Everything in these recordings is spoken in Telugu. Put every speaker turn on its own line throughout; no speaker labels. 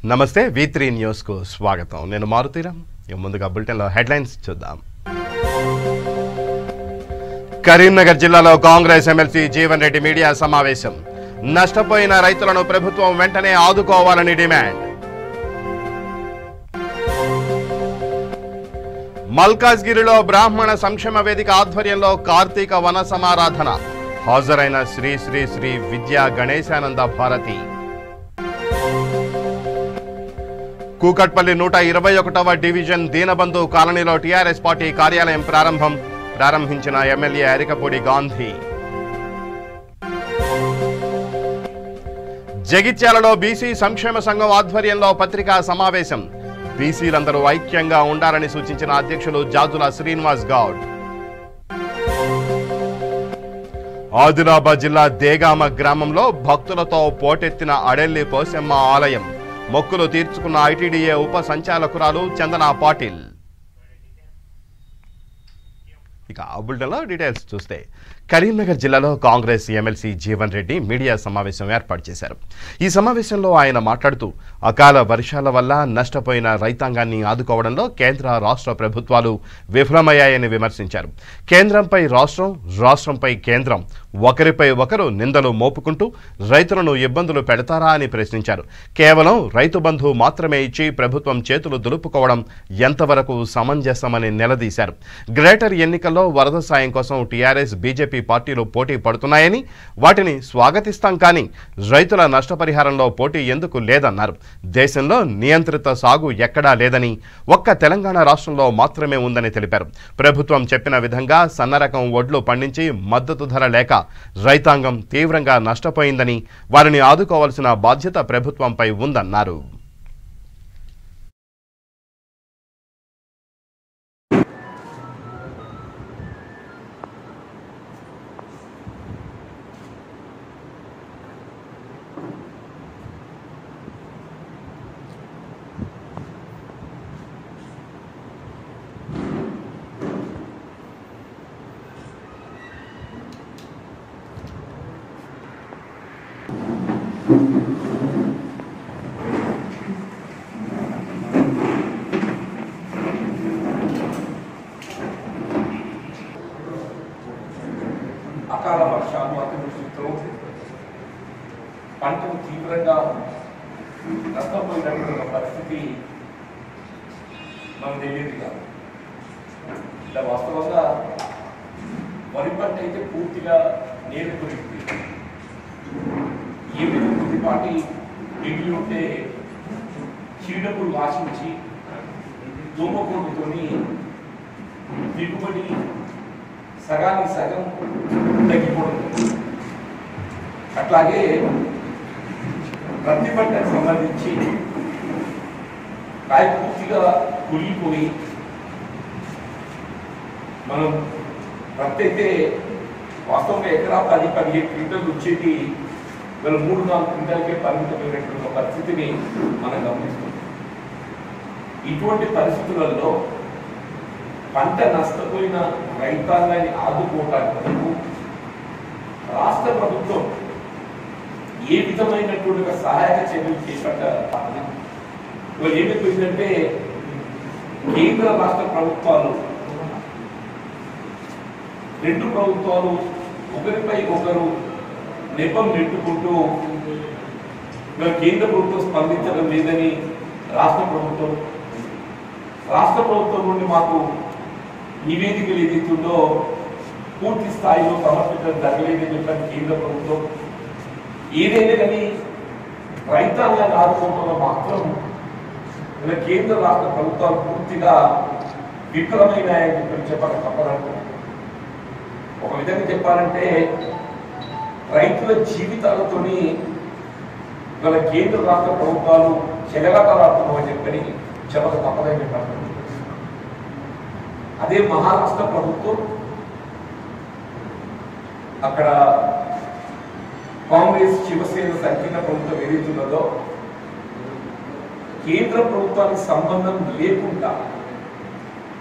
నమస్తే V3 న్యూస్ కు స్వాగతం. నేను మారుతీరామ్. ముందుగా బులెటిన్ లో హెడ్లైన్స్ చూద్దాం. కరీంనగర్ జిల్లాలో కాంగ్రెస్ ఎమ్మెల్సీ జీవన్ రెడ్డి మీడియా సమావేశం. నష్టపోయిన రైతులను ప్రభుత్వం వెంటనే ఆదుకోవాలని డిమాండ్. మల్కాజ్గిరిలో బ్రాహ్మణ సంక్షేమ వేదిక ఆధ్వర్యంలో కార్తీక వన సమారాధన. హాజరైన శ్రీ శ్రీ శ్రీ విద్యా గణేశానంద భారతి. కూకట్పల్లి 121వ డివిజన్ దీనబంధు కాలనీలో టీఆర్ఎస్ పార్టీ కార్యాలయం ప్రారంభించిన ఎమ్మెల్యే అరికపూడి గాంధీ. జగిత్యాలలో బీసీ సంక్షేమ సంఘం ఆధ్వర్యంలో పత్రికా సమావేశం. బీసీలందరూ ఐక్యంగా ఉండాలని సూచించిన అధ్యక్షులు జాజుల శ్రీనివాస్ గౌడ్. ఆదిలాబాద్ జిల్లా దేగామ గ్రామంలో భక్తులతో పోటెత్తిన అడెల్లి పోసెమ్మ ఆలయం. మొక్కులు తీర్చుకున్న ఐటీడీఏ ఉప సంచాలకురాలు చందనా పాటిల్. ఇక ఆ బులెటిన్లో డీటెయిల్స్ చూస్తే కరీంనగర్ జిల్లాలో కాంగ్రెస్ ఎమ్మెల్సీ జీవన్ రెడ్డి మీడియా సమావేశం ఏర్పాటు చేశారు. ఈ సమావేశంలో ఆయన మాట్లాడుతూ అకాల వర్షాల వల్ల నష్టపోయిన రైతాంగాన్ని ఆదుకోవడంలో కేంద్ర రాష్ట్ర ప్రభుత్వాలు విఫలమయ్యాయని విమర్శించారు. కేంద్రంపై రాష్ట్రం, రాష్ట్రంపై కేంద్రం ఒకరిపై ఒకరు నిందలు మోపుకుంటూ రైతులను ఇబ్బందులు పెడతారా అని ప్రశ్నించారు. కేవలం రైతు బంధు మాత్రమే ఇచ్చి ప్రభుత్వం చేతులు దులుపుకోవడం ఎంతవరకు సమంజసమని నిలదీశారు. గ్రేటర్ ఎన్నికల్లో వరద సాయం కోసం టీఆర్ఎస్, బీజేపీ పార్టీలు పోటీ పడుతున్నాయని, వాటిని స్వాగతిస్తాం కానీ రైతుల నష్టపరిహారంలో పోటీ ఎందుకు లేదన్నారు. దేశంలో నియంత్రిత సాగు ఎక్కడా లేదని, ఒక్క తెలంగాణ రాష్ట్రంలో మాత్రమే ఉందని తెలిపారు. ప్రభుత్వం చెప్పిన విధంగా సన్నరకం వడ్లు పండించి మద్దతు ధర లేక రైతాంగం తీవ్రంగా నష్టపోయిందని, వారిని ఆదుకోవాల్సిన బాధ్యత ప్రభుత్వంపై ఉందన్నారు.
అకాల వర్షాలు, అతివృష్టితో పంటలు తీవ్రంగా నష్టపోయినటువంటి పరిస్థితి మనకు తెలియదు కాదు. ఇలా వాస్తవంగా వరి పంట అయితే పూర్తిగా నీరు కురిగింది. ఏమైనా కొద్దిపాటి మిగిలి ఉంటే చీడపులు ఆశించి దోమకోడుతోని దిగుబడి సగానికి సగం తగ్గిపోవడం. అట్లాగే ప్రతి పంటకు సంబంధించి కాయ పూర్తిగా కులిపోయి మనం ప్రత్యేక వాస్తవంగా ఎకరా 10-15 క్వింటల్ వచ్చేటి మనం 3-4 క్వింటల్కే పరిమితమైనటువంటి పరిస్థితిని మనం గమనిస్తున్నాం. ఇటువంటి పరిస్థితులలో పంట నష్టపోయిన రైతాంగాన్ని ఆదుకోవడానికి రాష్ట్ర ప్రభుత్వం ఏ విధమైనటువంటి సహాయక చర్యలు చేపట్టాలి. ఇవాళ ఏమైపోయిందంటే కేంద్ర రాష్ట్ర ప్రభుత్వాలు, రెండు ప్రభుత్వాలు ఒకరిపై ఒకరు నెపం నెట్టుకుంటూ కేంద్ర ప్రభుత్వం స్పందించడం లేదని రాష్ట్ర ప్రభుత్వం నుండి మాకు నివేదికలు ఏదైతుందో పూర్తి స్థాయిలో సమర్పించడం జరగలేదని చెప్పిన కేంద్ర ప్రభుత్వం. ఏదైనా కానీ రైతాంగాన్ని ఆదుకోవడంలో మాత్రం కేంద్ర రాష్ట్ర ప్రభుత్వాలు పూర్తిగా విఫలమైనాయని చెప్పక తప్పదంట. ఒక విధంగా చెప్పాలంటే రైతుల జీవితాలతోని ఇవాళ కేంద్ర రాష్ట్ర ప్రభుత్వాలు చెలగాటలాడుతున్నామని చెప్పని చెప్పక తప్పదని చెప్పారు. అదే మహారాష్ట్ర ప్రభుత్వం అక్కడ కాంగ్రెస్, శివసేన సంకీర్ణ ప్రభుత్వం ఏదైతున్నదో కేంద్ర ప్రభుత్వానికి సంబంధం లేకుండా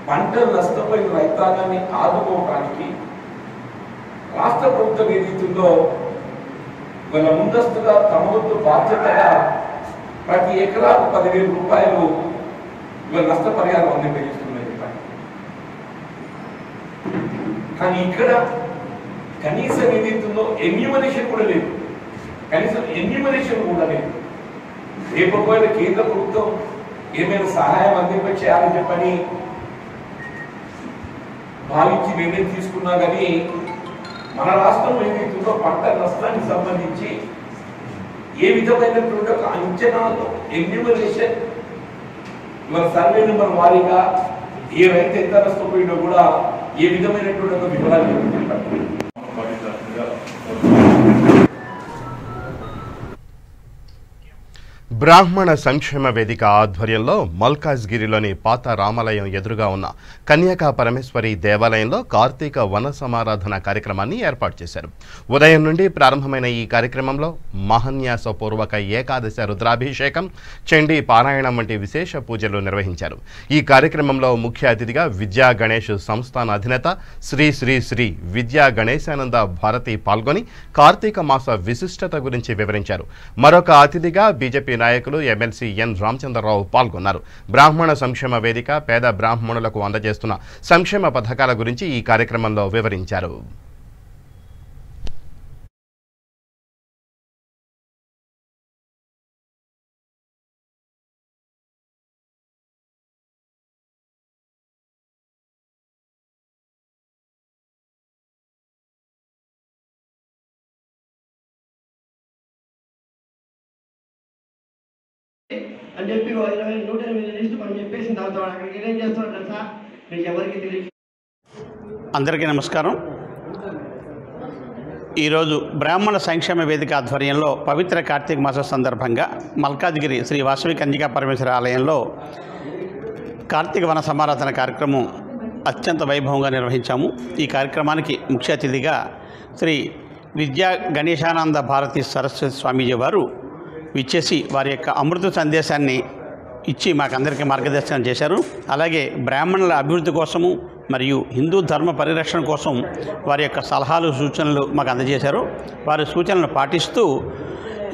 పంటలు నష్టపోయిన రైతాంగాన్ని ఆదుకోవడానికి రాష్ట్ర ప్రభుత్వం ఏదైతుందో వాళ్ళ ముందస్తుగా తమ వంతు బాధ్యతగా ప్రతి ఎకరాకు 10,000 రూపాయలు ఇవాళ నష్టపరిహారం అందింపజేస్తున్నాయి. కానీ ఇక్కడ కనీసం ఏదైతుందో ఎన్యూమరేషన్ కూడా లేదు, కనీసం ఎన్యూమరేషన్ కూడా లేదు. రేపు ఒకవేళ కేంద్ర ప్రభుత్వం ఏమైనా సహాయం అందింపచేయాలని చెప్పని భావించి నిర్ణయం తీసుకున్నా కానీ మన రాష్ట్రం ఏదైతుందో పంట నష్టానికి సంబంధించి ఏ విధమైనటువంటి ఒక అంచనాలు ఎన్యూమరేషన్ ఇవాళ సర్వే నెంబర్ వారీగా ఏ రైతు ఎంత నష్టపోయిందో కూడా ఏ విధమైనటువంటి ఒక వివరాలు
బ్రాహ్మణ సంక్షేమ వేదిక ఆధ్వర్యంలో మల్కాజ్గిరిలోని పాత రామాలయం ఎదురుగా ఉన్న కన్యకా పరమేశ్వరి దేవాలయంలో కార్తీక వన సమారాధన కార్యక్రమాన్ని ఏర్పాటు చేశారు. ఉదయం నుండి ప్రారంభమైన ఈ కార్యక్రమంలో మహాన్యాసపూర్వక ఏకాదశ రుద్రాభిషేకం, చండీ పారాయణం వంటి విశేష పూజలు నిర్వహించారు. ఈ కార్యక్రమంలో ముఖ్య అతిథిగా విద్యా గణేష్ సంస్థాన అధినేత శ్రీ శ్రీ శ్రీ విద్యా గణేశానంద భారతి పాల్గొని కార్తీక మాస విశిష్టత గురించి వివరించారు. మరొక అతిథిగా బీజేపీ నాయకులు ఎమ్మెల్సీ ఎన్ రామచంద్రరావు పాల్గొన్నారు. బ్రాహ్మణ సంక్షేమ వేదిక పేద బ్రాహ్మణులకు అందజేస్తున్న సంక్షేమ పథకాల గురించి ఈ కార్యక్రమంలో వివరించారు.
అని చెప్పి 108 లిస్టు మనం చెప్పేసిన తర్వాత అక్కడికి ఏం చేస్తున్నారు తెలుసా, మీకు ఎవరికి తెలియదు.
అందరికీ నమస్కారం. ఈరోజు బ్రాహ్మణ సంక్షేమ వేదిక ఆధ్వర్యంలో పవిత్ర కార్తీక మాస సందర్భంగా మల్కాజ్గిరి శ్రీ వాసవి కన్యకా పరమేశ్వర ఆలయంలో కార్తీక వన సమారాధన కార్యక్రమం అత్యంత వైభవంగా నిర్వహించాము. ఈ కార్యక్రమానికి ముఖ్య అతిథిగా శ్రీ విద్యా గణేశానంద భారతి సరస్వతి స్వామీజీ వారు విచ్చేసి వారి యొక్క అమృత సందేశాన్ని ఇచ్చి మాకందరికీ మార్గదర్శనం చేశారు. అలాగే బ్రాహ్మణుల అభివృద్ధి కోసము మరియు హిందూ ధర్మ పరిరక్షణ కోసం వారి యొక్క సలహాలు సూచనలు మాకు అందజేశారు. వారి సూచనలను పాటిస్తూ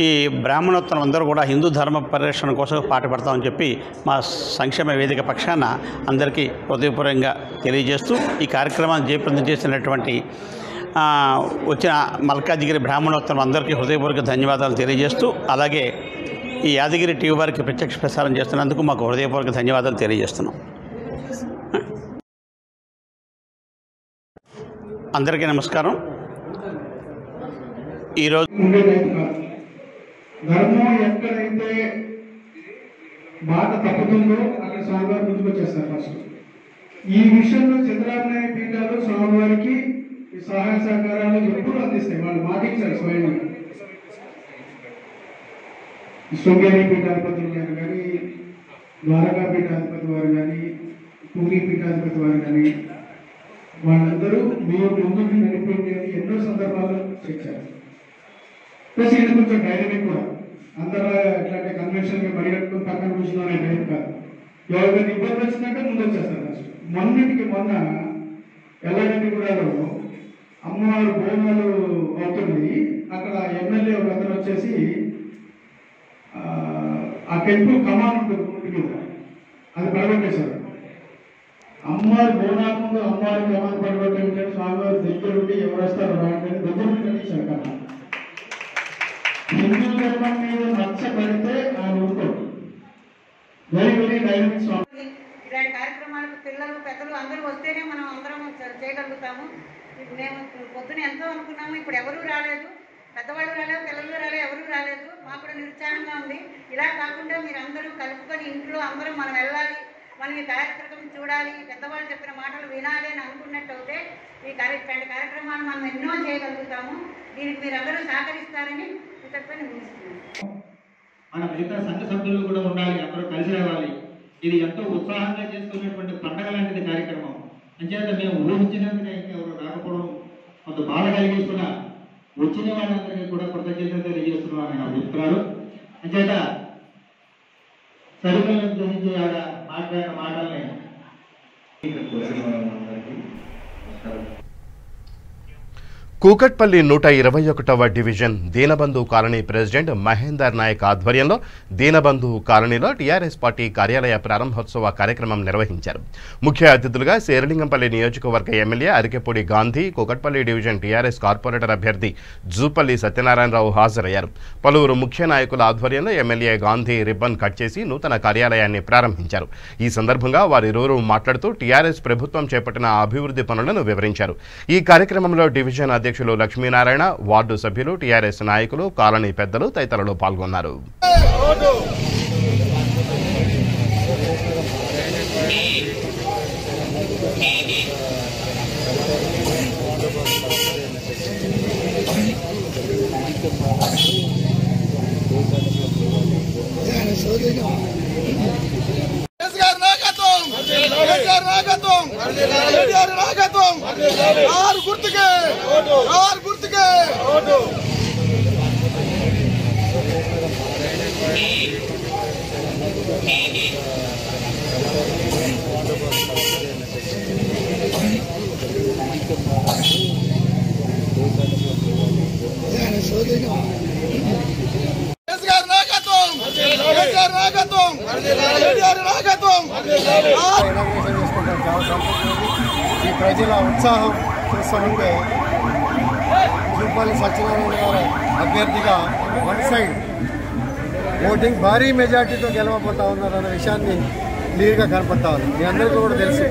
ఈ బ్రాహ్మణోత్తరం అందరూ కూడా హిందూ ధర్మ పరిరక్షణ కోసం పాటుపడతామని చెప్పి మా సంక్షేమ వేదిక పక్షాన అందరికీ హృదయపూర్వకంగా తెలియజేస్తూ ఈ కార్యక్రమాన్ని జయప్రదం చేసినటువంటి వచ్చిన మల్కాజ్గిరి బ్రాహ్మణోత్తరం అందరికీ హృదయపూర్వక ధన్యవాదాలు తెలియజేస్తూ, అలాగే ఈ యాదగిరి టీవీ వారికి ప్రత్యక్ష ప్రసారం చేస్తున్నందుకు మాకు హృదయపూర్వక ధన్యవాదాలు తెలియజేస్తున్నాం. అందరికీ నమస్కారం. ఈరోజు
ధర్మం ఎక్కడైతే మాట తప్పుతుందో అక్కడ స్వామివారి ముందుకు వచ్చేస్తారు ఫస్ట్. ఈ విషయంలో చంద్రాలయ పీఠాలు స్వామివారికి ఈ సహాయ సహకారాలు ఎప్పుడు అందిస్తాయి. వాళ్ళు మాటించారు స్వయంగా. శృంగేరి పీఠాధిపతులు గారు కానీ, ద్వారకా పీఠాధిపతి వారు కానీ, పూరి పీఠాధిపతి వారు కానీ వాళ్ళందరూ మీరు ముందుకు నడిపిండి అని ఎన్నో సందర్భాల్లో చెప్పారు. ప్లస్ ఇది కొంచెం డైనమిక్ కూడా. అందరూ ఎట్లాంటి కన్వెన్షన్గా పరిగెట్టుకుని పక్కన కూర్చున్నాం అనే టైం కాదు. ఎవరికైనా ఇబ్బంది వచ్చినాక ముందు వచ్చేస్తారు. మొన్నటికి మొన్న ఎల్లారెడ్డిగూడలో అమ్మవారు బోనాలు అవుతుంది. అక్కడ ఎమ్మెల్యే ఒక అతను వచ్చేసి ఆ టెంపుల్ కమాన్ ఉంటుంది ముందు మీద, అది పడగొట్టేశారు. అమ్మవారు బోనాల ముందు అమ్మవారి కమాన్ పడగొట్టే స్వామివారి దగ్గర ఉండి ఎవరు వస్తారు రాండి దగ్గర ఉండి కట్టించారు కదా. హిందూ ధర్మం మీద మచ్చ పెడితే ఆయన ఉంటారు. వెరీ వెరీ డైనమిక్ స్వామి.
ఇలాంటి కార్యక్రమాలకు పిల్లలు పెద్దలు అందరూ వస్తేనే మనం అందరం చేయగలుగుతాము. మేము పొద్దున ఎంతో అనుకున్నాము, ఇప్పుడు ఎవరూ రాలేదు. పెద్దవాళ్ళు రాలేదు, పిల్లలు రాలేదు, ఎవరూ రాలేదు. మాకు కూడా నిరుత్సాహంగా ఉంది. ఇలా కాకుండా మీరు అందరూ కలుపుకొని ఇంట్లో అందరం మనం వెళ్ళాలి, మనం ఈ కార్యక్రమం చూడాలి, పెద్దవాళ్ళు చెప్పిన మాటలు వినాలి అని అనుకున్నట్టు అయితే ఈ కార్యక్రమాలు మనం ఎన్నో చేయగలుగుతాము. దీనికి మీరు అందరూ సహకరిస్తారని చెప్పని ఊహిస్తున్నాను.
మన మిగతా సంఘ సభ్యులు కూడా ఉండాలి, అందరూ కలిసి రావాలి. ఇది ఎంతో ఉత్సాహంగా చేసుకునేటువంటి పండగ లాంటిది కార్యక్రమం. అంచేత మేము ఊహించినందుకే ఎవరు రాకపోవడం కొంత బాధ కలిగిస్తున్నా వచ్చిన వాళ్ళందరికీ కూడా కృతజ్ఞతలు తెలియజేస్తున్నామని నాకు చెప్తున్నారు. అంచేత సరిపోయిన గురించి మాట్లాడిన మాటల్ని
కూకట్పల్లి 121వ division Deenabandhu colony president Mahender Naik ఆధ్వర్యంలో దీనబంధు కాలనీలో టీఆర్ఎస్ పార్టీ కార్యాలయ ప్రారంభోత్సవ కార్యక్రమం నిర్వహించారు. ముఖ్య అతిథులుగా శేరిలింగంపల్లి నియోజకవర్గ MLA Arikepudi Gandhi, Kukatpally division TRS corporator అభ్యర్థి జూపల్లి సత్యనారాయణరావు హాజరయ్యారు. పలువురు ముఖ్య నాయకుల ఆధ్వర్యంలో ఎమ్మెల్యే గాంధీ రిబ్బన్ కట్ చేసి నూతన కార్యాలయాన్ని ప్రారంభించారు. ఈ సందర్భంగా వారిరువురు మాట్లాడుతూ టీఆర్ఎస్ ప్రభుత్వం చేపట్టిన అభివృద్ధి పనులను వివరించారు. ఈ కార్యక్రమంలో డివిజన్ అధ్యక్షులు లక్ష్మీనారాయణ, వార్డు సభ్యులు, టీఆర్ఎస్ నాయకులు, కాలనీ పెద్దలు తదితరులు పాల్గొన్నారు.
ఈ ప్రజల ఉత్సాహం చూస్తుంటే జూపల్లి సత్యనారాయణ గారు అభ్యర్థిగా వన్ సైడ్ ఓటింగ్ భారీ మెజార్టీతో గెలవబోతా ఉన్నారన్న విషయాన్ని క్లియర్గా కనపడతా ఉంది. మీ అందరికీ కూడా తెలుసు,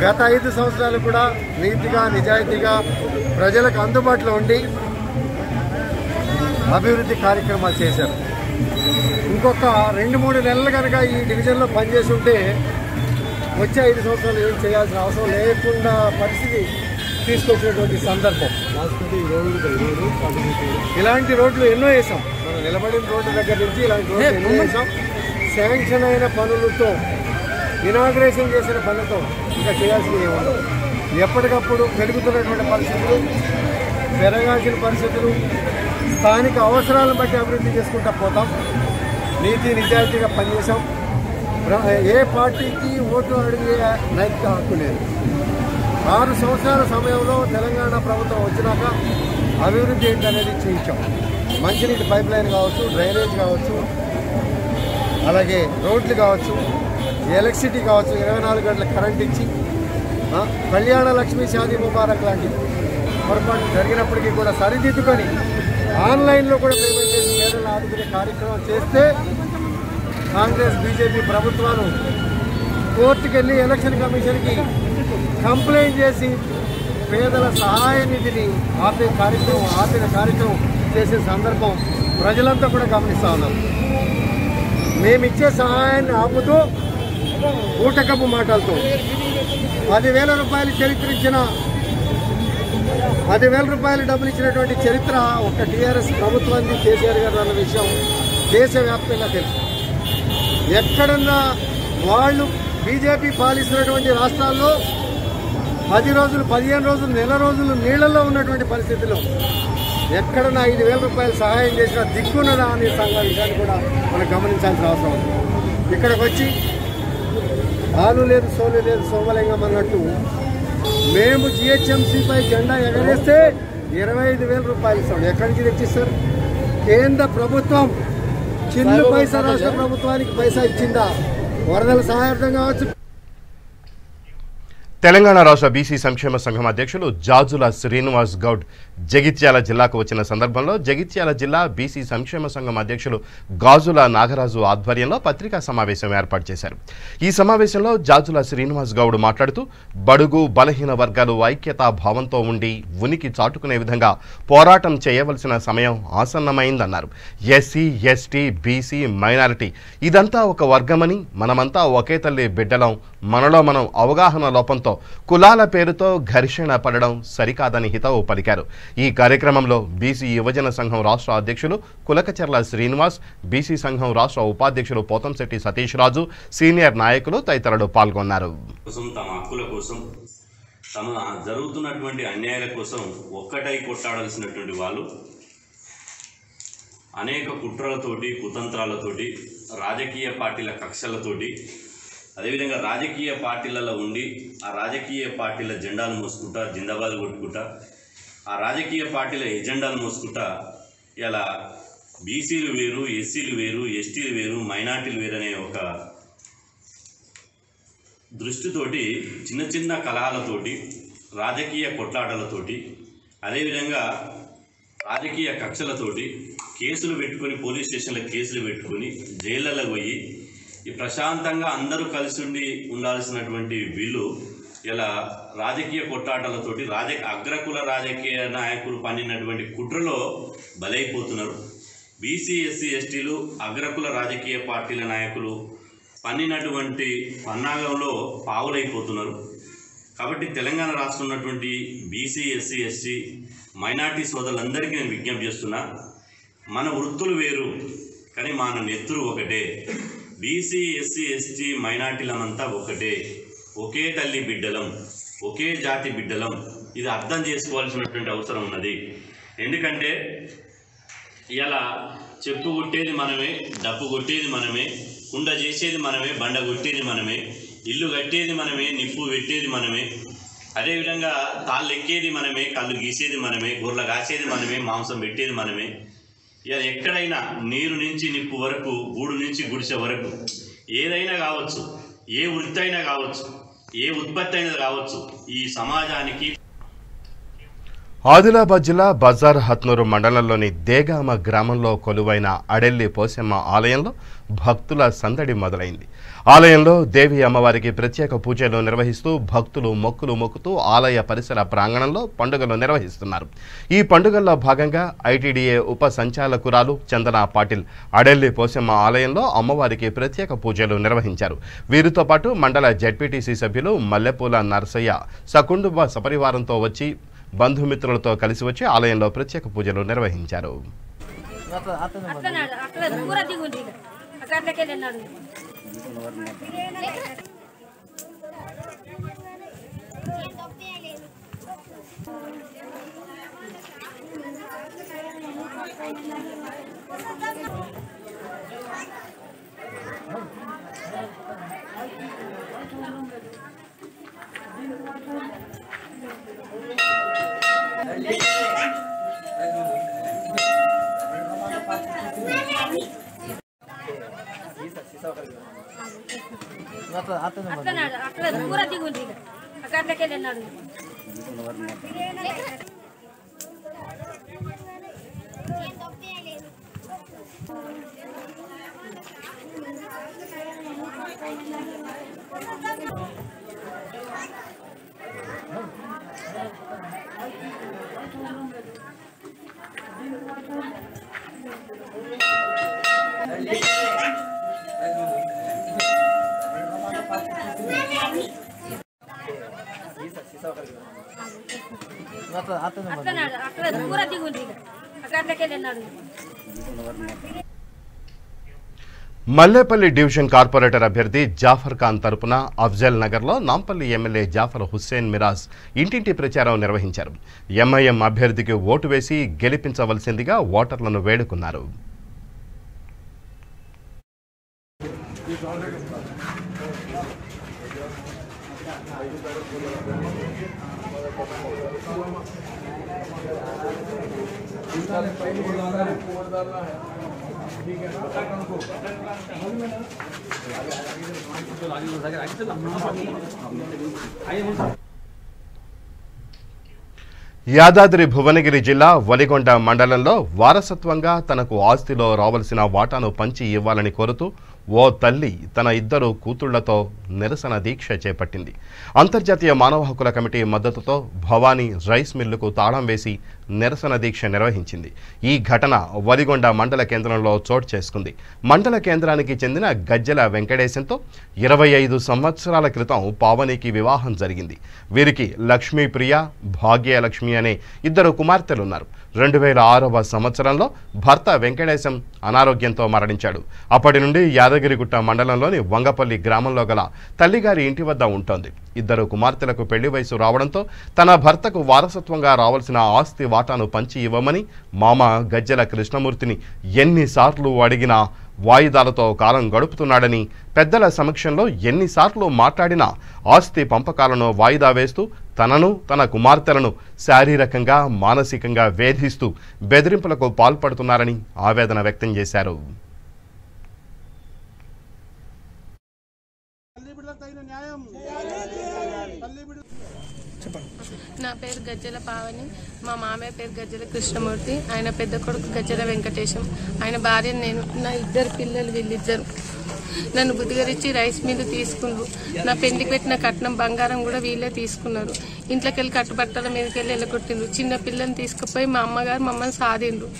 గత 5 సంవత్సరాలు కూడా నీతిగా నిజాయితీగా ప్రజలకు అందుబాటులో ఉండి అభివృద్ధి కార్యక్రమాలు చేశారు. ఇంకొక 2-3 నెలలు కనుక ఈ డివిజన్లో పనిచేసి ఉంటే వచ్చే 5 సంవత్సరాలు ఏం చేయాల్సిన అవసరం లేకుండా పరిస్థితి తీసుకొచ్చినటువంటి సందర్భం. ఇలాంటి రోడ్లు ఎన్నో వేసాం. మనం నిలబడిన రోడ్డు దగ్గర నుంచి ఇలాంటి రోడ్లు ఎన్నో వేసాం. శాంక్షన్ అయిన పనులతో, ఇనాగ్రేషన్ చేసిన పనులతో ఇంకా చేయాల్సింది ఏమన్నా. ఎప్పటికప్పుడు పెరుగుతున్నటువంటి పరిస్థితులు, పెరగాల్సిన పరిస్థితులు, స్థానిక అవసరాలను బట్టి అభివృద్ధి చేసుకుంటూ పోతాం. నీతి నిజాయితీగా పనిచేసాం. ఏ పార్టీకి ఓటు అడిగే నైతిక హక్కు లేదు. 6 సంవత్సరాల సమయంలో తెలంగాణ ప్రభుత్వం వచ్చినాక అభివృద్ధి ఏంటనేది చేయించాం. మంచినీటి పైప్ లైన్ కావచ్చు, డ్రైనేజ్ కావచ్చు, అలాగే రోడ్లు కావచ్చు, ఎలక్ట్రిసిటీ కావచ్చు, 24 గంటల కరెంట్ ఇచ్చి, కళ్యాణ లక్ష్మి, షాదీ ముబారక్ లాంటి పొరపాటు జరిగినప్పటికీ కూడా సరిదిద్దుకొని ఆన్లైన్లో కూడా పేమెంట్ చేసి పేదలను ఆదుకునే కార్యక్రమం చేస్తే కాంగ్రెస్ బీజేపీ ప్రభుత్వాలు కోర్టుకు వెళ్ళి ఎలక్షన్ కమిషన్కి కంప్లైంట్ చేసి పేదల సహాయ నిధిని ఆపిన కార్యక్రమం చేసే సందర్భం ప్రజలంతా కూడా గమనిస్తూ ఉన్నారు. మేమిచ్చే సహాయాన్ని ఆపుతూ ఊటకపు మాటలతో 10,000 రూపాయలు చరిత్రించిన 10,000 రూపాయలు డబ్బులు ఇచ్చినటువంటి చరిత్ర ఒక టీఆర్ఎస్ ప్రభుత్వాన్ని కేసీఆర్ గారు అన్న విషయం దేశవ్యాప్తంగా తెలుసు. ఎక్కడున్నా వాళ్ళు బీజేపీ పాలిస్తున్నటువంటి రాష్ట్రాల్లో 10 రోజులు, 15 రోజులు, నెల రోజులు నీళ్లలో ఉన్నటువంటి పరిస్థితుల్లో ఎక్కడన్నా 5,000 రూపాయలు సహాయం చేసిన దిక్కున్నదా అనే విషయాన్ని కూడా మనం గమనించాల్సిన అవసరం ఉంది. ఇక్కడికి వచ్చి ఆలు లేదు, సోలు లేదు, సోమలింగం అన్నట్టు మేము జిహెచ్ఎంసీపై జెండా ఎగరేస్తే 25,000 రూపాయలు ఇస్తాం. ఎక్కడికి తెచ్చిస్తారు? కేంద్ర ప్రభుత్వం చిన్న పైసా రాష్ట్ర ప్రభుత్వానికి పైసా ఇచ్చిందా? వరదల సహాయార్థం కావచ్చు.
తెలంగాణ రాష్ట్ర బీసీ సంక్షేమ సంఘం అధ్యక్షులు జాజుల శ్రీనివాస్ గౌడ్ జగిత్యాల జిల్లాకు వచ్చిన సందర్భంలో జగిత్యాల జిల్లా బీసీ సంక్షేమ సంఘం అధ్యక్షులు గాజుల నాగరాజు ఆధ్వర్యంలో పత్రికా సమావేశం ఏర్పాటు చేశారు. ఈ సమావేశంలో జాజుల శ్రీనివాస్ గౌడ్ మాట్లాడుతూ బడుగు బలహీన వర్గాలు ఐక్యతా భావంతో ఉండి ఉనికి చాటుకునే విధంగా పోరాటం చేయవలసిన సమయం ఆసన్నమైందన్నారు. ఎస్సీ, ఎస్టీ, బీసీ, మైనారిటీ ఇదంతా ఒక వర్గమని, మనమంతా ఒకే తల్లి బిడ్డలం, మనలో మనం అవగాహన లోపంతో కులాల పేరుతో ఘర్షణ పడడం సరికాదని హితవు పలికారు. ఈ కార్యక్రమంలో బీసీ యువజన సంఘం రాష్ట్ర అధ్యక్షులు కులకచర్ల శ్రీనివాస్, బీసీ సంఘం రాష్ట్ర ఉపాధ్యక్షులు పోతంశెట్టి సతీష్ రాజు, సీనియర్ నాయకులు తదితరులు పాల్గొన్నారు.
తమ హక్కుల కోసం, తమ జరుగుతున్నటువంటి అన్యాయాల కోసం ఒక్కటై కొట్టాడాల్సినటువంటి వాళ్ళు అనేక కుట్రలతోటి, కుతంత్రాలతోటి, రాజకీయ పార్టీల కక్షలతోటి, అదేవిధంగా రాజకీయ పార్టీలలో ఉండి ఆ రాజకీయ పార్టీల జెండాలు మోసుకుంటా, జిందాబాద్ కొట్టుకుంటా ఆ రాజకీయ పార్టీల ఎజెండాలు మోసుకుంటా ఇలా బీసీలు వేరు, ఎస్సీలు వేరు, ఎస్టీలు వేరు, మైనార్టీలు వేరు అనే ఒక దృష్టితోటి చిన్న చిన్న కలహాలతోటి, రాజకీయ కొట్లాటలతోటి, అదేవిధంగా రాజకీయ కక్షలతోటి కేసులు పెట్టుకొని, పోలీస్ స్టేషన్ల కేసులు పెట్టుకొని, జైళ్ళలో పోయి ఈ ప్రశాంతంగా అందరూ కలిసి ఉండాల్సినటువంటి వీళ్ళు ఇలా రాజకీయ కొట్లాటలతోటి అగ్రకుల రాజకీయ నాయకులు పన్నినటువంటి కుట్రలో బలైపోతున్నారు. బీసీ, ఎస్సీ, ఎస్టీలు అగ్రకుల రాజకీయ పార్టీల నాయకులు పన్నినటువంటి పన్నాగంలో పావులైపోతున్నారు. కాబట్టి తెలంగాణ రాష్ట్రం ఉన్నటువంటి బీసీ, ఎస్సీ, ఎస్టీ, మైనార్టీ సోదరులందరికీ నేను విజ్ఞప్తి చేస్తున్నా, మన వృత్తులు వేరు కానీ మన నెత్తురు ఒకటే. బీసీ, ఎస్సీ, ఎస్టీ, మైనార్టీలమంతా ఒకటే, ఒకే తల్లి బిడ్డలం, ఒకే జాతి బిడ్డలం. ఇది అర్థం చేసుకోవాల్సినటువంటి అవసరం ఉన్నది. ఎందుకంటే ఇలా చెప్పు కొట్టేది మనమే, డప్పు కొట్టేది మనమే, కుండ చేసేది మనమే, బండ కొట్టేది మనమే, ఇల్లు కట్టేది మనమే, నిప్పు పెట్టేది మనమే, అదేవిధంగా తాళ్ళు ఎక్కేది మనమే, కళ్ళు గీసేది మనమే, గొర్రెలు కాసేది మనమే, మాంసం పెట్టేది మనమే. ఇలా ఎక్కడైనా నీరు నుంచి నిప్పు వరకు, గూడు నుంచి గుడిసె వరకు ఏదైనా కావచ్చు, ఏ వృత్తి అయినా కావచ్చు, ఏ ఉత్పత్తి అయినా కావచ్చు, ఈ సమాజానికి.
ఆదిలాబాద్ జిల్లా బజార్ హత్నూరు మండలంలోని దేగామ గ్రామంలో కొలువైన అడెల్లి పోసమ్మ ఆలయంలో భక్తుల సందడి మొదలైంది. ఆలయంలో దేవి అమ్మవారికి ప్రత్యేక పూజలు నిర్వహిస్తూ భక్తులు మొక్కులు మొక్కుతూ ఆలయ పరిసర ప్రాంగణంలో పండుగలు నిర్వహిస్తున్నారు. ఈ పండుగల్లో భాగంగా ఐటీడీఏ ఉప సంచాలకురాలు చందన పాటిల్ అడెల్లి పోసమ్మ ఆలయంలో అమ్మవారికి ప్రత్యేక పూజలు నిర్వహించారు. వీరితో పాటు మండల జెడ్పీటీసీ సభ్యులు మల్లెపూల నర్సయ్య సకుటుంబ సపరివారంతో వచ్చి బంధుమిత్రులతో కలిసి వచ్చి ఆలయంలో ప్రత్యేక పూజలు నిర్వహించారు. మల్లేపల్లి డివిజన్ కార్పొరేటర్ అభ్యర్థి జాఫర్ ఖాన్ తరపున అఫ్జల్ నగర్లో నాంపల్లి ఎమ్మెల్యే జాఫర్ హుస్సేన్ మిరాజ్ ఇంటింటి ప్రచారం నిర్వహించారు. ఎంఐఎం అభ్యర్థికి ఓటు వేసి గెలిపించవలసిందిగా ఓటర్లను వేడుకున్నారు. యాదాద్రి భువనగిరి జిల్లా వలిగొండ మండలంలో వారసత్వంగా తనకు ఆస్తిలో రావాల్సిన వాటాను పంచి ఇవ్వాలని కోరుతూ ఓ తల్లి తన ఇద్దరు కూతుళ్లతో నిరసన దీక్ష చేపట్టింది. అంతర్జాతీయ మానవ హక్కుల కమిటీ మద్దతుతో భవానీ రైస్ మిల్లుకు తాళం వేసి నిరసన దీక్ష నిర్వహించింది. ఈ ఘటన వలిగొండ మండల కేంద్రంలో చోటు చేసుకుంది. మండల కేంద్రానికి చెందిన గజ్జల వెంకటేశంతో 25 సంవత్సరాల క్రితం పావనికి వివాహం జరిగింది. వీరికి లక్ష్మీప్రియ, భాగ్యలక్ష్మి అనే ఇద్దరు కుమార్తెలున్నారు. 2006వ సంవత్సరంలో భర్త వెంకటేశం అనారోగ్యంతో మరణించాడు. అప్పటి నుండి యాదగిరిగుట్ట మండలంలోని వంగపల్లి గ్రామంలో గల తల్లిగారి ఇంటి వద్ద ఉంటోంది. ఇద్దరు కుమార్తెలకు పెళ్లి వయసు రావడంతో తన భర్తకు వారసత్వంగా రావాల్సిన ఆస్తి వాటాను పంచి ఇవ్వమని మామ గజ్జల కృష్ణమూర్తిని ఎన్నిసార్లు అడిగినా వాయిదాలతో కాలం గడుపుతున్నాడని, పెద్దల సమక్షంలో ఎన్నిసార్లు మాట్లాడినా ఆస్తి పంపకాలను వాయిదా వేస్తూ తనను తన కుమార్తెలను శారీరకంగా మానసికంగా వేధిస్తూ బెదిరింపులకు పాల్పడుతున్నారని ఆవేదన వ్యక్తం చేశారు.
నా పేరు గజ్జల పావని, మా మామయ్య పేరు గజ్జల కృష్ణమూర్తి, ఆయన పెద్ద కొడుకు గజ్జల వెంకటేశం, ఆయన భార్య నేను, నా 2 పిల్లలు వీళ్ళిద్దరు. నన్ను బుద్ధిగరించి రైస్ మిల్లు తీసుకున్నారు. నా పెళ్లికి పెట్టిన కట్నం బంగారం కూడా వీళ్ళే తీసుకున్నారు. ఇంట్లోకి వెళ్ళి కట్టుబట్టల మీదకి వెళ్ళి వెళ్ళగొట్టిండ్రు. చిన్న పిల్లని తీసుకుపోయి మా అమ్మగారు మమ్మల్ని సాధిండ్రు.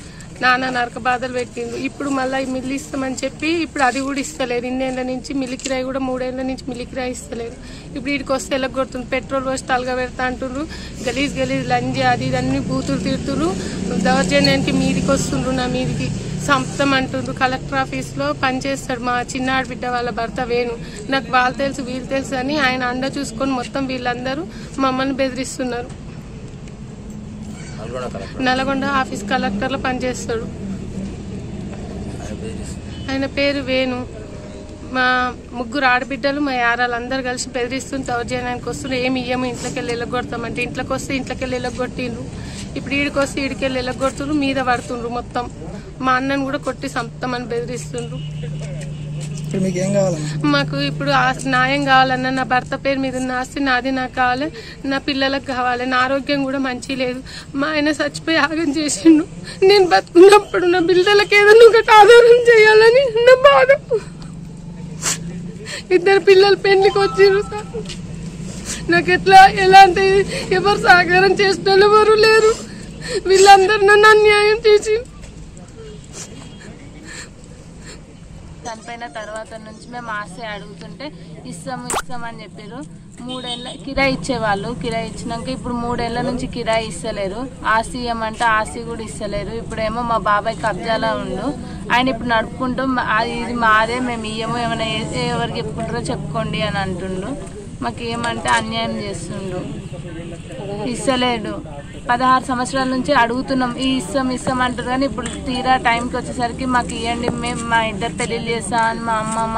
నాన్న నరక బాధలు పెట్టిండ్రు. ఇప్పుడు మళ్ళీ మిల్లు ఇస్తామని చెప్పి ఇప్పుడు అది కూడా ఇస్తలేరు. 2 ఏళ్ల నుంచి మిల్లు కిరాయి కూడా 3 ఏళ్ల నుంచి మిల్లు కిరాయి ఇస్తలేరు. ఇప్పుడు వీడికి వస్తే వెళ్ళగొడుతుంది. పెట్రోల్ పోసి తలగా పెడతా అంటున్నారు. గలీజ్ లంజి అది ఇదన్నీ బూతులు తిడుతున్నారు. దౌర్జన్యానికి మీదికి వస్తుండ్రు. నా మీదికి సంప్తం అంటుండ్రు. కలెక్టర్ ఆఫీస్లో పనిచేస్తాడు మా చిన్నాడు బిడ్డ వాళ్ళ భర్త వేణు. నాకు వాళ్ళు తెలుసు వీళ్ళు తెలుసు అని ఆయన అండ చూసుకొని మొత్తం వీళ్ళందరూ మమ్మల్ని బెదిరిస్తున్నారు. నల్గొండ ఆఫీస్ కలెక్టర్లో పనిచేస్తాడు. ఆయన పేరు వేణు. మా 3 ఆడబిడ్డలు మా యారాలందరూ కలిసి బెదిరిస్తుంది. దౌర్జన్యానికి వస్తున్నారు. ఏమి ఇయ్యము, ఇంట్లోకి వెళ్ళి వెళ్ళగొడతామంటే ఇంట్లోకి వస్తే ఇంట్లోకి వెళ్ళి వెళ్ళగొట్టిండ్రు. ఇప్పుడు ఈడికి వస్తే ఈడికి వెళ్ళి వెళ్ళగొడుతుండ్రు. మీద పడుతుండ్రు. మొత్తం మా అన్నను కూడా కొట్టి సంపుతామని బెదిరిస్తుండ్రు. మాకు ఇప్పుడు న్యాయం కావాలన్నా, నా భర్త పేరు మీద ఉన్న ఆస్తి నాది నాకు కావాలి, నా పిల్లలకు కావాలి. నా ఆరోగ్యం కూడా మంచి లేదు. మా ఆయన చచ్చిపోయి ఆగం చేసిండు. నేను బతుకున్నప్పుడు నా పిల్లలకి ఏదైనా ఒకటి ఆధారం చేయాలని నా బాధ. 2 పిల్లలు పెళ్లికి వచ్చిర్రు సార్. నాకు ఎలాంటి ఎవరు సహకారం చేసిన ఎవరు లేరు. వీళ్ళందరూ నన్ను అన్యాయం చేసి
చనిపోయిన తర్వాత నుంచి మేము ఆస్తి అడుగుతుంటే ఇస్తామని చెప్పారు. 3 ఏళ్ళ కిరాయి ఇచ్చేవాళ్ళు. కిరాయి ఇచ్చినాక ఇప్పుడు 3 ఏళ్ల నుంచి కిరాయి ఇస్తలేరు. ఆస్తి ఇవ్వమంటే ఆస్తి కూడా ఇస్తలేరు. ఇప్పుడేమో మా బాబాయ్ కబ్జాలో ఉండు. ఆయన ఇప్పుడు నడుపుకుంటూ ఇది మాదే, మేము ఇయ్యము, ఏమైనా ఎవరికి చెప్పుకుంటారో చెప్పుకోండి అని అంటుండు. మాకు ఏమంటే అన్యాయం చేస్తుండు. ఇస్తలేడు. 16 సంవత్సరాల నుంచి అడుగుతున్నాం. ఇస్తాం అంటారు కానీ ఇప్పుడు తీరా టైంకి వచ్చేసరికి మాకు ఇవ్వండి, మేము మా 2 పెళ్ళిళ్ళు చేస్తా అని మా అమ్మ,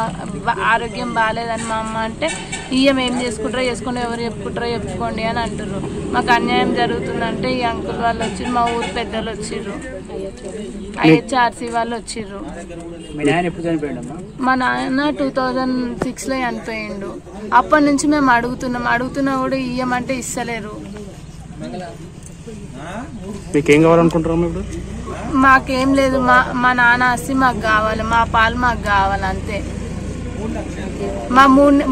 ఆరోగ్యం బాగాలేదని మా అమ్మ అంటే ఏం చేసుకుంటారో చేసుకోండి, ఎవరు చెప్పుకుంటారో చెప్పుకోండి అని అంటారు. మాకు అన్యాయం జరుగుతుందంటే ఈ అంకుల్ వాళ్ళు వచ్చిర్రు, మా ఊరు పెద్దలు వచ్చిర్రు, IHRC వాళ్ళు వచ్చిర్రు. మా నాన్న 2006లో చనిపోయిండు. అప్పటి నుంచి మేము అడుగుతున్నా కూడా ఇయ్యమంటే ఇస్తలేరు.
మీకేం కావాలనుకుంటున్నాము ఇప్పుడు?
మాకేం లేదు. మా నాన్న ఆస్తి మాకు కావాలి, మా పాలు మాకు కావాలి అంతే. మా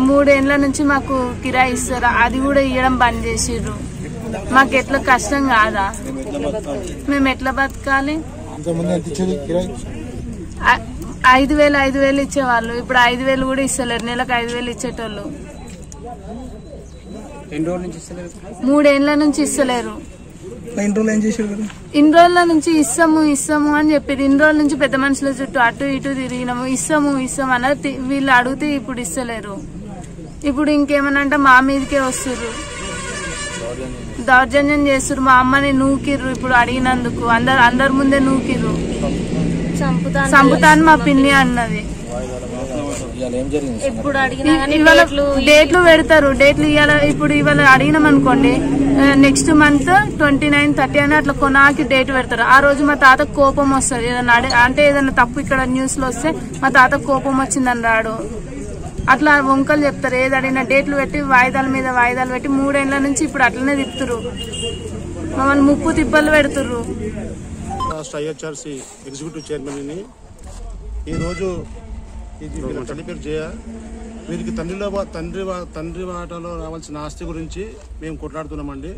3 ఏళ్ల నుంచి మాకు కిరాయి ఇస్తారు. అది కూడా ఇవ్వడం బంద్ చేసిర్రు. మాకు ఎట్లా కష్టం కాదా? మేము ఎట్లా బతకాలి? 5,000 ఇచ్చేవాళ్ళు. ఇప్పుడు 5,000 కూడా ఇస్తలేరు. నెలకు 5,000 ఇచ్చేటోళ్ళు. 3 ఏళ్ల నుంచి ఇస్తలేరు. ఇన్ని రోజుల నుంచి ఇస్తాము అని చెప్పారు. ఇన్ని రోజుల నుంచి పెద్ద మనుషుల చుట్టూ అటు ఇటు తిరిగినాము. ఇస్తాము అన్నది వీళ్ళు అడిగితే ఇప్పుడు ఇస్తలేరు. ఇప్పుడు ఇంకేమన్నా అంటే మా మీదకే వస్తుర్రు, దౌర్జన్యం చేస్తుర్రు. మా అమ్మని నూకిర్రు. ఇప్పుడు అడిగినందుకు అందరి ముందే నూకిర్రు. చంపుతాను మా పిన్ని అన్నది. ఇవాళ డేట్లు పెడతారు. డేట్లు ఇవాళ అడిగినాం అనుకోండి, నెక్స్ట్ మంత్ 29, 30 అని అట్లా కొనాకి డేట్ పెడతారు. ఆ రోజు మా తాతకు కోపం వస్తుంది. ఏదైనా తప్పు ఇక్కడ న్యూస్ లో వస్తే మా తాతకు కోపం వచ్చిందని రాడు. అట్లా వంకలు చెప్తారు. ఏది అడిగినా డేట్లు పెట్టి వాయిదాల మీద వాయిదాలు పెట్టి 3 ఏళ్ల నుంచి ఇప్పుడు అట్లనే తిప్పుతురు. మమ్మల్ని ముప్పు తిప్పలు పెడుతుర్రు.
రాష్ట్ర IHRC ఎగ్జిక్యూటివ్ చైర్మన్ ఈరోజు తల్లి పేరు జయ. వీరికి తండ్రి వాటాలో రావాల్సిన ఆస్తి గురించి మేము కొట్లాడుతున్నామండి.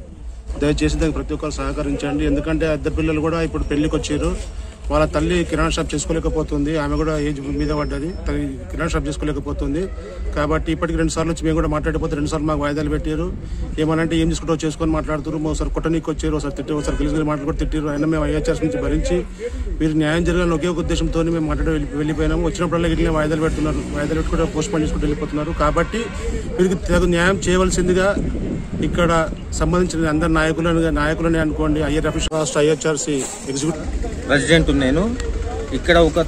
దయచేసి దానికి ప్రతి ఒక్కరు సహకరించండి. ఎందుకంటే 2 పిల్లలు కూడా ఇప్పుడు పెళ్లికి వచ్చారు. వాళ్ళ తల్లి కిరాణా షాప్ చేసుకోలేకపోతుంది. ఆమె కూడా ఏజ్ మీద పడ్డది. కిరాణా షాప్ చేసుకోలేకపోతుంది. కాబట్టి ఇప్పటికి 2 సార్లు వచ్చి మేము కూడా మాట్లాడిపోతే 2 సార్లు మాకు వాయిదాలు పెట్టారు. ఏమనంటే ఏం చేసుకుంటూ చేసుకొని మాట్లాడుతారు. ఒకసారి కొట్టనీకి వచ్చారు, ఒకసారి తిట్టారు, ఒకసారి గెలిచి మాట్లాడుకుంటూ తిట్టారు. అయినా మేము IHRC నుంచి భరించి మీరు న్యాయం జరగాలని ఒకే ఒక ఉద్దేశంతో మేము వెళ్ళిపోయినాము. వచ్చినప్పుడల్లా ఇట్లనే వాయిదాలు పెడుతున్నారు. వాయిదాలు పెట్టుకుంటే పోస్ట్ పోన్ చేసుకుంటూ వెళ్ళిపోతున్నారు. కాబట్టి వీరికి తగు న్యాయం చేయవలసిందిగా ఇక్కడ సంబంధించిన అందరు నాయకులని అనుకోండి. రాష్ట్ర IHRC ఎగ్జిక్యూటివ్
ప్రెసిడెంట్. నేను ఇక్కడ ఒక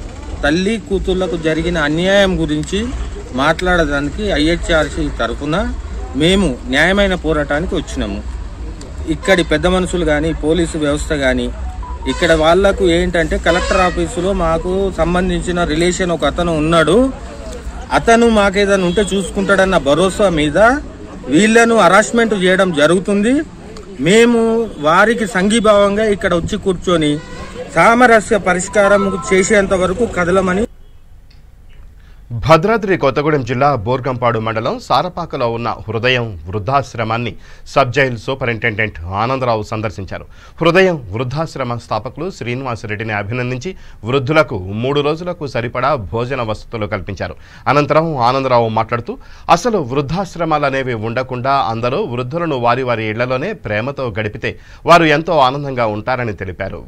తల్లి కూతుళ్లకు జరిగిన అన్యాయం గురించి మాట్లాడడానికి ఐహెచ్ఆర్సీ తరఫున మేము న్యాయమైన పోరాటానికి వచ్చినాము. ఇక్కడి పెద్ద మనుషులు కానీ పోలీసు వ్యవస్థ కానీ ఇక్కడ వాళ్లకు ఏంటంటే కలెక్టర్ ఆఫీసులో మాకు సంబంధించిన రిలేషన్ ఒక అతను ఉన్నాడు, అతను మాకేదైనా ఉంటే చూసుకుంటాడన్న భరోసా మీద వీళ్లను హరాస్మెంట్ చేయడం జరుగుతుంది. మేము వారికి సంఘీభావంగా ఇక్కడ వచ్చి కూర్చొని సామరస్య పరిష్కారం చేసేంత వరకు కదలమని.
భద్రాద్రి కొత్తగూడెం జిల్లా బోర్గంపాడు మండలం సారపాకలో ఉన్న హృదయం వృద్ధాశ్రమాన్ని సబ్ జైల్ సూపరింటెండెంట్ ఆనందరావు సందర్శించారు. హృదయం వృద్ధాశ్రమ స్థాపకులు శ్రీనివాసరెడ్డిని అభినందించి వృద్ధులకు 3 రోజులకు సరిపడా భోజన వసతులు కల్పించారు. అనంతరం ఆనందరావు మాట్లాడుతూ అసలు వృద్ధాశ్రమాలనేవి ఉండకుండా అందరూ వృద్ధులను వారి వారి ఇళ్లలోనే ప్రేమతో గడిపితే వారు ఎంతో ఆనందంగా ఉంటారని తెలిపారు.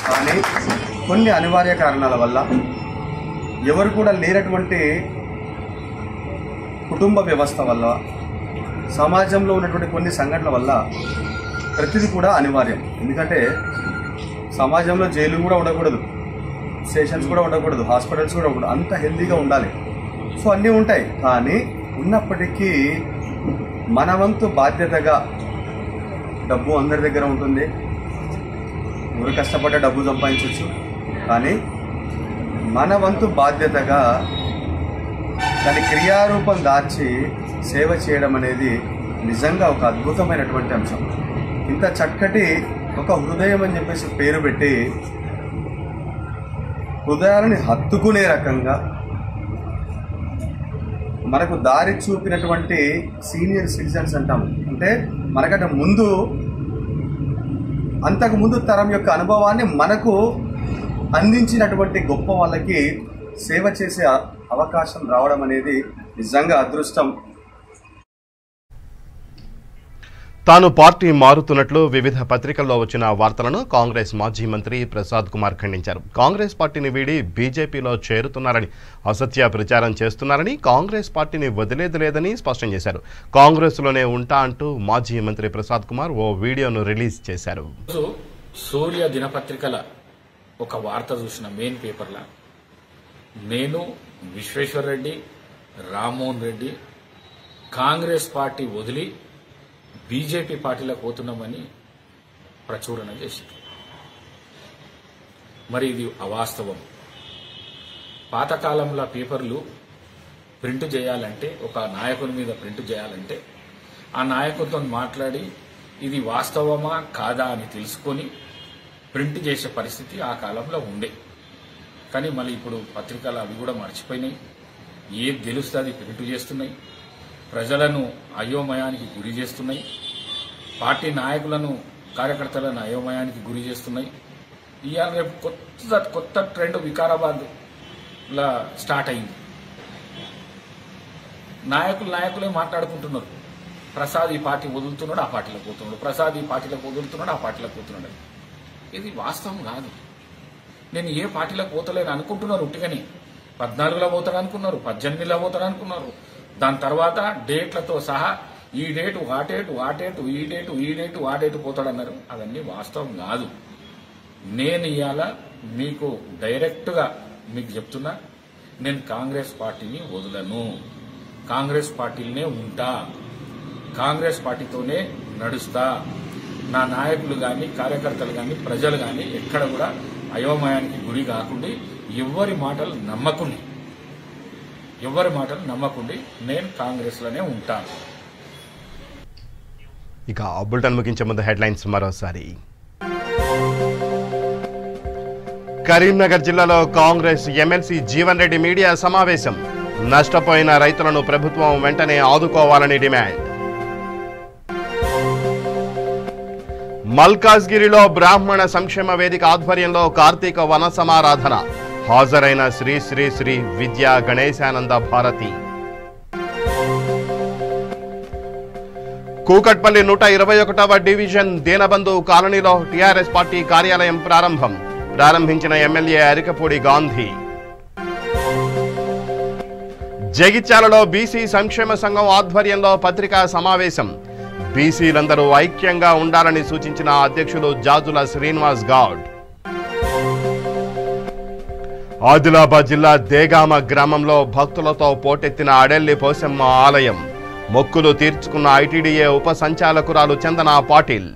కానీ కొన్ని అనివార్య కారణాల వల్ల ఎవరు కూడా లేనటువంటి కుటుంబ వ్యవస్థ వల్ల సమాజంలో ఉన్నటువంటి కొన్ని సంఘటనల వల్ల ప్రతిదీ కూడా అనివార్యం. ఎందుకంటే సమాజంలో జైలు కూడా ఉండకూడదు, స్టేషన్స్ కూడా ఉండకూడదు, హాస్పిటల్స్ కూడా ఉండకూడదు, అంత హెల్తీగా ఉండాలి. సో అన్నీ ఉంటాయి. కానీ ఉన్నప్పటికీ మన వంతు బాధ్యతగా డబ్బు అందరి దగ్గర ఉంటుంది, ఎవరు కష్టపడ్డ డబ్బు సంపాదించవచ్చు. కానీ మన వంతు బాధ్యతగా దాని క్రియారూపం దాల్చి సేవ చేయడం అనేది నిజంగా ఒక అద్భుతమైనటువంటి అంశం. ఇంత చక్కటి ఒక హృదయం అని చెప్పేసి పేరు పెట్టి హృదయాలని హత్తుకునే రకంగా మనకు దారి చూపినటువంటి సీనియర్ సిటిజన్స్ అంటాము. అంటే మనకంటే అంతకుముందు తరం యొక్క అనుభవాన్ని మనకు అందించినటువంటి గొప్ప వాళ్ళకి సేవ చేసే అవకాశం రావడం అనేది నిజంగా అదృష్టం.
తాను పార్టీ మారుతున్నట్లు వివిధ పత్రికల్లో వచ్చిన వార్తలను కాంగ్రెస్ మాజీ మంత్రి ప్రసాద్ కుమార్ ఖండించారు. కాంగ్రెస్ పార్టీని వీడి బీజేపీలో చేరుతున్నారని, అసత్య ప్రచారం చేస్తున్నారని, కాంగ్రెస్ పార్టీని వదిలేది లేదని స్పష్టం చేశారు. కాంగ్రెస్లోనే ఉంటా అంటూ మాజీ మంత్రి ప్రసాద్ కుమార్ ఓ వీడియోను రిలీజ్ చేశారు.
సూర్య దినపత్రికల ఒక వార్త చూసిన మెయిన్ పేపర్ల నేను, విశ్వేశ్వర్ రెడ్డి, రామ్మోహన్ రెడ్డి కాంగ్రెస్ పార్టీ వదిలి బీజేపీ పార్టీలో పోతున్నామని ప్రచురణ చేశారు. మరి ఇది అవాస్తవం. పాతకాలంలో పేపర్లు ప్రింట్ చేయాలంటే, ఒక నాయకుని మీద ప్రింట్ చేయాలంటే ఆ నాయకుడితో మాట్లాడి ఇది వాస్తవమా కాదా అని తెలుసుకొని ప్రింట్ చేసే పరిస్థితి ఆ కాలంలో ఉండే. కానీ మళ్ళీ ఇప్పుడు పత్రికలు అవి కూడా మర్చిపోయినాయి. ఏది తెలుస్తుంది ప్రింట్ చేస్తున్నాయి, ప్రజలను అయోమయానికి గురి చేస్తున్నాయి, పార్టీ నాయకులను కార్యకర్తలను అయోమయానికి గురి చేస్తున్నాయి. ఇవాళ రేపు కొత్త ట్రెండ్ వికారాబాద్లో స్టార్ట్ అయింది. నాయకులే మాట్లాడుకుంటున్నారు. ప్రసాద్ ఈ పార్టీ వదులుతున్నాడు, ఆ పార్టీలో పోతున్నాడు, ప్రసాద్ ఈ పార్టీలోకి వదులుతున్నాడు, ఆ పార్టీలోకి పోతున్నాడు. ఇది వాస్తవం కాదు. నేను ఏ పార్టీలోకి పోతలేను అనుకుంటున్నారు. ఉట్టిగానే 14లో పోతాను అనుకున్నారు, 18లో పోతాను అనుకున్నారు. దాని తర్వాత డేట్లతో సహా ఈ డేటు ఆ డేటు ఈ డేటు పోతాడన్నారు. అవన్నీ వాస్తవం కాదు. నేను ఇవాళ మీకు డైరెక్ట్గా మీకు చెప్తున్నా, నేను కాంగ్రెస్ పార్టీని వదలను, కాంగ్రెస్ పార్టీలనే ఉంటా, కాంగ్రెస్ పార్టీతోనే నడుస్తా. నా నాయకులు కానీ కార్యకర్తలు కానీ ప్రజలు కానీ ఎక్కడ కూడా అయోమయానికి గురి కాకుండా ఎవరి మాటలు నమ్మకుండా నేను కాంగ్రెస్లోనే ఉంటాను.
ఇక బులెటిన్ ముగించే ముందు హెడ్లైన్స్ మరోసారి. కరీంనగర్ జిల్లాలో కాంగ్రెస్ ఎమ్మెల్సీ జీవన్ రెడ్డి మీడియా సమావేశం. నష్టపోయిన రైతులను ప్రభుత్వం వెంటనే ఆదుకోవాలని డిమాండ్. మల్కాజ్గిరిలో బ్రాహ్మణ సంక్షేమ వేదిక ఆధ్వర్యంలో కార్తీక వన సమారాధన. హాజరైన శ్రీ శ్రీ శ్రీ విద్యా గణేశానంద భారతి. కూకట్పల్లి 121వ డివిజన్ దీనబంధు కాలనీలో టీఆర్ఎస్ పార్టీ కార్యాలయం ప్రారంభించిన ఎమ్మెల్యే అరికపూడి గాంధీ. జగిత్యాలలో బీసీ సంక్షేమ సంఘం ఆధ్వర్యంలో పత్రికా సమావేశం. బీసీలందరూ ఐక్యంగా ఉండాలని సూచించిన అధ్యక్షులు జాజుల శ్రీనివాస్ గౌడ్. ఆదిలాబాద్ జిల్లా దేగామ గ్రామంలో భక్తులతో పోటెత్తిన అడెల్లి పోసమ్మ ఆలయం. మొక్కులు తీర్చుకున్న ఐటీడీఏ ఉప సంచాలకురాలు చందన పాటిల్.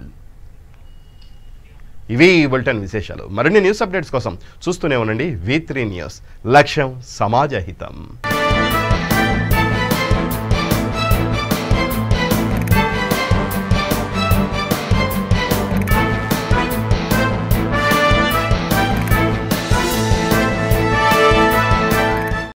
ఇవి బులెటిన్ విశేషాలు. మరిన్ని న్యూస్ అప్డేట్స్ కోసం చూస్తూనే ఉండండి V3 న్యూస్. లక్ష్యం సమాజ హితం.